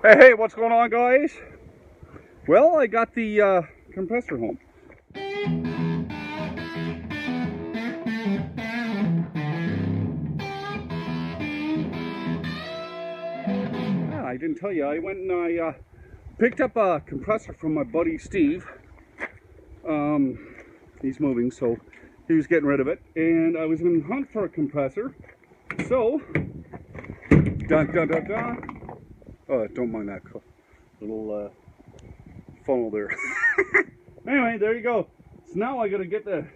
Hey, what's going on, guys? Well, I got the compressor home. Yeah, I didn't tell you, I went and I picked up a compressor from my buddy Steve. He's moving, so he was getting rid of it, and I was in hunt for a compressor. So, dun dun dun dun. Oh, don't mind that little funnel there. Anyway, there you go. So now I gotta get the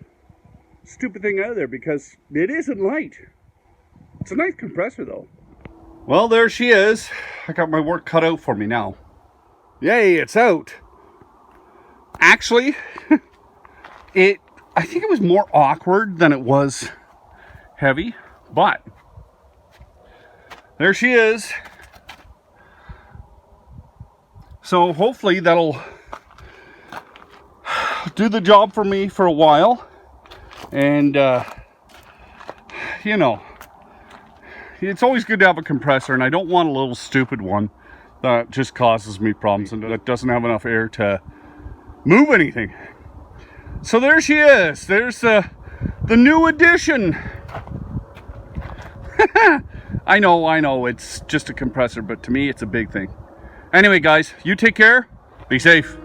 stupid thing out of there because it isn't light. It's a nice compressor though. Well, there she is. I got my work cut out for me now. Yay, it's out. Actually, I think it was more awkward than it was heavy, but there she is. So hopefully that'll do the job for me for a while. And, you know, it's always good to have a compressor, and I don't want a little stupid one that just causes me problems and that doesn't have enough air to move anything. So there she is. There's the new addition. I know, it's just a compressor, but to me it's a big thing. Anyway, guys, you take care. Be safe.